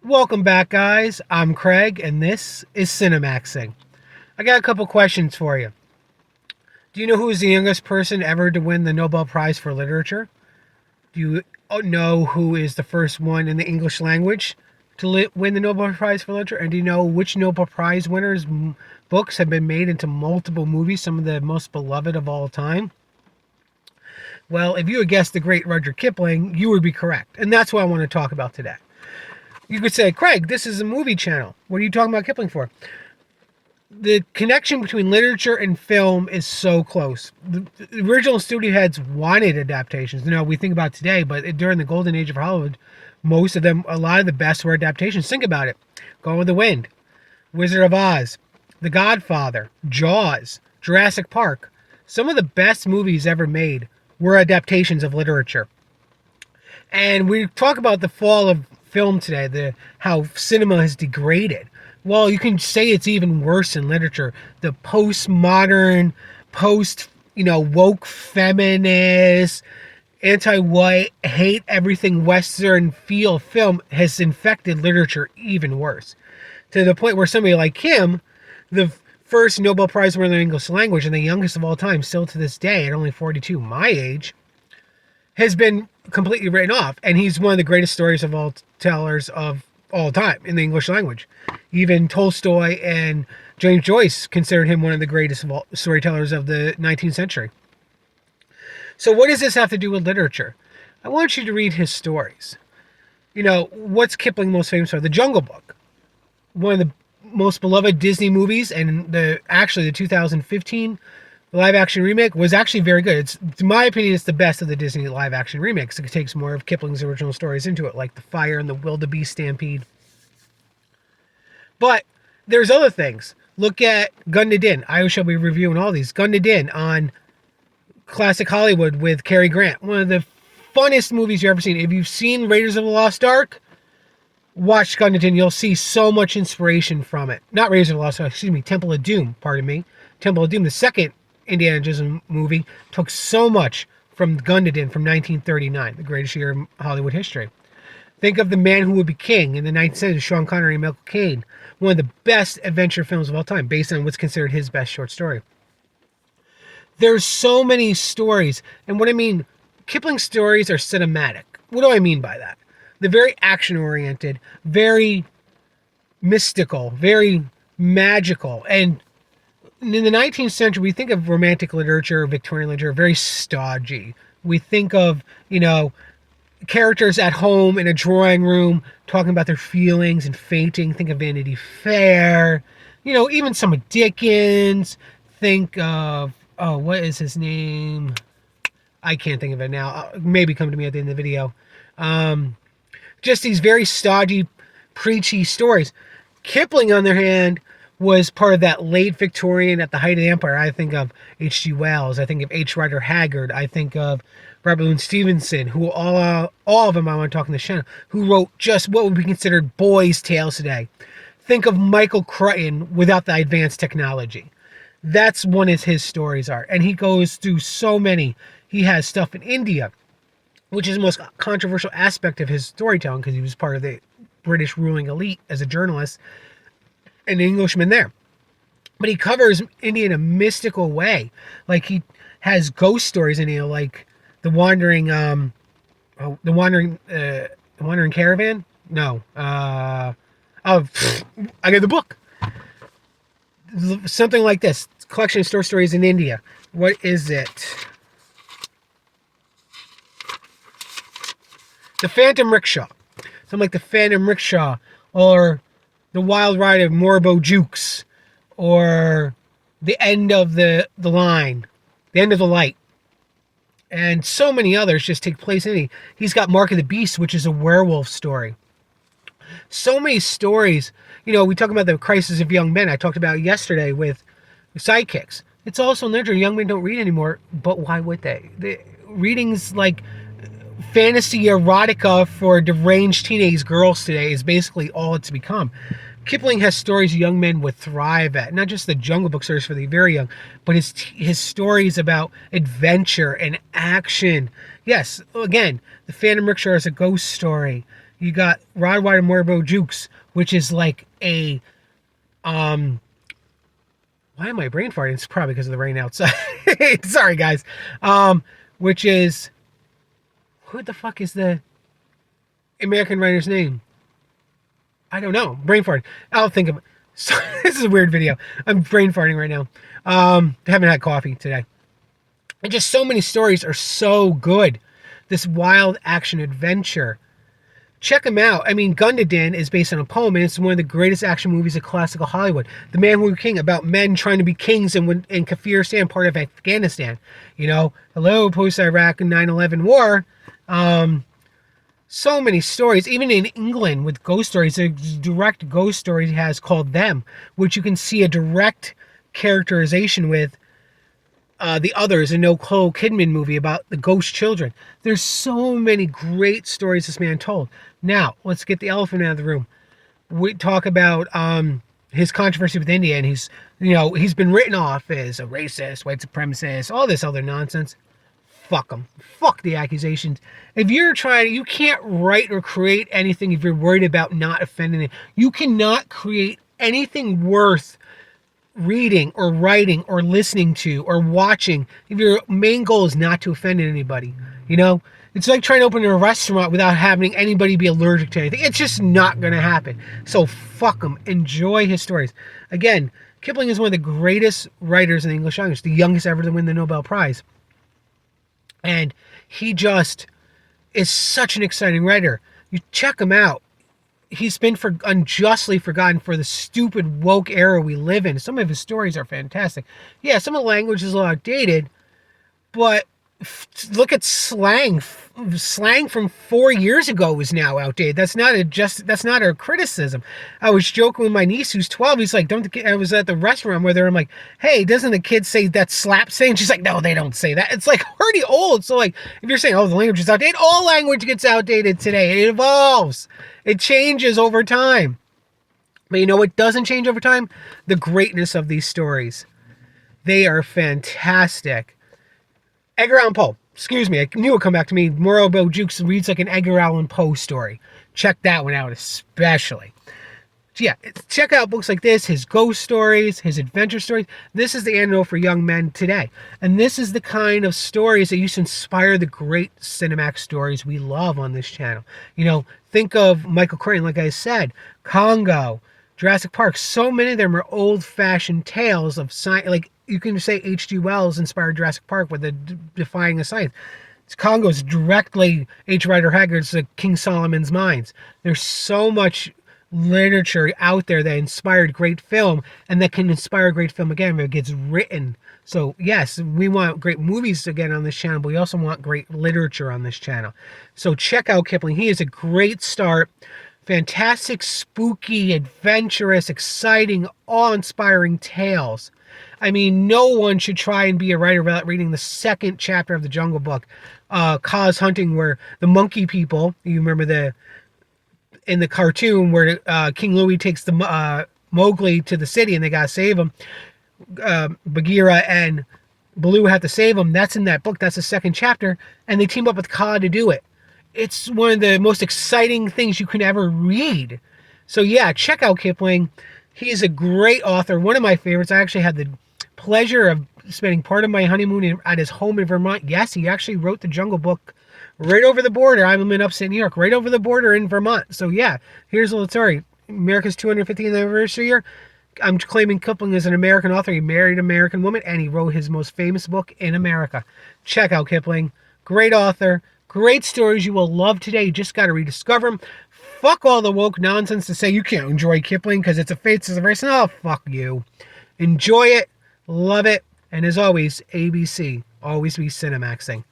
Welcome back, guys. I'm Craig, and this is Cinemaxing. I got a couple questions for you. Do you know who is the youngest person ever to win the Nobel Prize for Literature? Do you know who is the first one in the English language to win the Nobel Prize for Literature? And do you know which Nobel Prize winners' books have been made into multiple movies, some of the most beloved of all time? Well, if you had guessed the great Rudyard Kipling, you would be correct. And that's what I want to talk about today. You could say, Craig, this is a movie channel. What are you talking about Kipling for? The connection between literature and film is so close. The original studio heads wanted adaptations. We think about today, but during the golden age of Hollywood, most of them, a lot of the best were adaptations. Think about it. Gone with the Wind, Wizard of Oz, The Godfather, Jaws, Jurassic Park. Some of the best movies ever made were adaptations of literature. And we talk about the fall of film today, how cinema has degraded. Well, you can say it's even worse in literature. The postmodern, woke feminist, anti-white, hate everything Western feel film has infected literature even worse. To the point where somebody like him, the first Nobel Prize winner in the English language and the youngest of all time, still to this day at only 42, my age, has been completely written off. And he's one of the greatest stories of all tellers of all time in the English language. Even Tolstoy and James Joyce considered him one of the greatest of all storytellers of the 19th century. So what does this have to do with literature? I want you to read his stories. What's Kipling most famous for? The Jungle Book. One of the most beloved Disney movies, and the 2015 live action remake was actually very good. It's, in my opinion, it's the best of the Disney live action remakes. It takes more of Kipling's original stories into it, like The Fire and the Wildebeest Stampede. But there's other things. Look at Gun to Din. I shall be reviewing all these. Gun to Din on Classic Hollywood with Cary Grant. One of the funnest movies you've ever seen. If you've seen Raiders of the Lost Ark, watch Gun to Din. You'll see so much inspiration from it. Not Raiders of the Lost Ark, Temple of Doom, pardon me. Temple of Doom, the second Indiana Jones movie, took so much from Gun to Din from 1939, the greatest year in Hollywood history. Think of The Man Who Would Be King in the 19th century, Sean Connery and Michael Caine. One of the best adventure films of all time, based on what's considered his best short story. There's so many stories, and what I mean, Kipling's stories are cinematic. What do I mean by that? They're very action-oriented, very mystical, very magical, and in the 19th century, we think of romantic literature, Victorian literature, very stodgy. We think of, characters at home in a drawing room talking about their feelings and fainting. Think of Vanity Fair. Even some of Dickens. Think of, what is his name? I can't think of it now. Maybe come to me at the end of the video. Just these very stodgy, preachy stories. Kipling, on the other hand, was part of that late Victorian, at the height of the empire. I think of H.G. Wells. I think of H. Rider Haggard. I think of Robert Louis Stevenson, who all of them I want to talk in the channel, who wrote just what would be considered boys' tales today. Think of Michael Crichton without the advanced technology. That's one of his stories are. And he goes through so many. He has stuff in India, which is the most controversial aspect of his storytelling because he was part of the British ruling elite as a journalist, an Englishman there. But he covers India in a mystical way. Like he has ghost stories in India, like the wandering caravan. No, I got the book. Something like this. Collection of stories in India. What is it? The Phantom Rickshaw. Something like the Phantom Rickshaw, or The Wild Ride of Morbo Jukes, or The End of the Line, The End of the Light, and so many others just take place in it. He's got Mark of the Beast, which is a werewolf story. So many stories. We talk about the crisis of young men. I talked about it yesterday with sidekicks. It's also literature. Young men don't read anymore, but why would they? Readings like fantasy erotica for deranged teenage girls today is basically all it's become. Kipling has stories young men would thrive at, not just the Jungle Book stories for the very young, but his stories about adventure and action. Yes, again, the Phantom Rickshaw is a ghost story. You got Rodwide and Morbo Jukes, which is like a um why am I brain farting? It's probably because of the rain outside. Sorry guys. Which is who the fuck is the American writer's name? I don't know. Brain farting. I'll think of it. So, this is a weird video. I'm brain farting right now. Haven't had coffee today. And just so many stories are so good. This wild action adventure. Check them out. I mean, Gundadin is based on a poem, and it's one of the greatest action movies of classical Hollywood. The Man Who King, about men trying to be kings in Kafiristan, part of Afghanistan. You know, hello, post-Iraq and 9/11 war. So many stories, even in England with ghost stories. A direct ghost story he has called Them, which you can see a direct characterization with the Others, a Nicole Kidman movie about the ghost children. There's so many great stories this man told. Now, let's get the elephant out of the room. We talk about his controversy with India, and he's been written off as a racist, white supremacist, all this other nonsense. Fuck them. Fuck the accusations. If you're trying, you can't write or create anything if you're worried about not offending it. You cannot create anything worth reading or writing or listening to or watching if your main goal is not to offend anybody. You know, it's like trying to open a restaurant without having anybody be allergic to anything. It's just not going to happen. So fuck them. Enjoy his stories. Again, Kipling is one of the greatest writers in the English language, the youngest ever to win the Nobel Prize. And he just is such an exciting writer. You check him out. He's been unjustly forgotten for the stupid woke era we live in. Some of his stories are fantastic. Yeah, some of the language is a little outdated, but look at slang. Slang from 4 years ago is now outdated. That's not a criticism. I was joking with my niece who's 12. He's like, I was at the restaurant with her. I'm like, hey, doesn't the kid say that slap saying? She's like, no, they don't say that. It's like already old. So like, if you're saying, oh, the language is outdated, all language gets outdated today. It evolves. It changes over time. But you know what doesn't change over time? The greatness of these stories. They are fantastic. Edgar Allan Poe. Excuse me, I knew it would come back to me. Morbo Jukes reads like an Edgar Allan Poe story. Check that one out especially. So yeah, check out books like this, his ghost stories, his adventure stories. This is the antidote for young men today. And this is the kind of stories that used to inspire the great Cinemax stories we love on this channel. You know, think of Michael Crichton, like I said, Congo, Jurassic Park. So many of them are old-fashioned tales of science. Like, you can say H.G. Wells inspired Jurassic Park with the defying of science. Congo's directly H. Rider Haggard's King Solomon's Mines. There's so much literature out there that inspired great film and that can inspire great film again if it gets written. So yes, we want great movies again on this channel, but we also want great literature on this channel. So check out Kipling. He is a great start. Fantastic, spooky, adventurous, exciting, awe-inspiring tales. I mean, no one should try and be a writer without reading the second chapter of the Jungle Book, Cause Hunting, where the monkey people, you remember in the cartoon where King Louis takes the Mowgli to the city and they gotta save him. Bagheera and Baloo have to save him. That's in that book. That's the second chapter, and they team up with Kaa to do it. It's one of the most exciting things you can ever read. So yeah, check out Kipling. He is a great author, one of my favorites. I actually had the pleasure of spending part of my honeymoon at his home in Vermont. Yes, he actually wrote the Jungle Book right over the border. I'm in upstate New York, right over the border in Vermont. So yeah, here's a little story. America's 250th anniversary year. I'm claiming Kipling is an American author. He married an American woman, and he wrote his most famous book in America. Check out Kipling. Great author. Great stories you will love today. You just got to rediscover them. Fuck all the woke nonsense to say you can't enjoy Kipling because it's a face, it's a race. Oh, fuck you. Enjoy it. Love it. And as always, ABC. Always be Cinemaxing.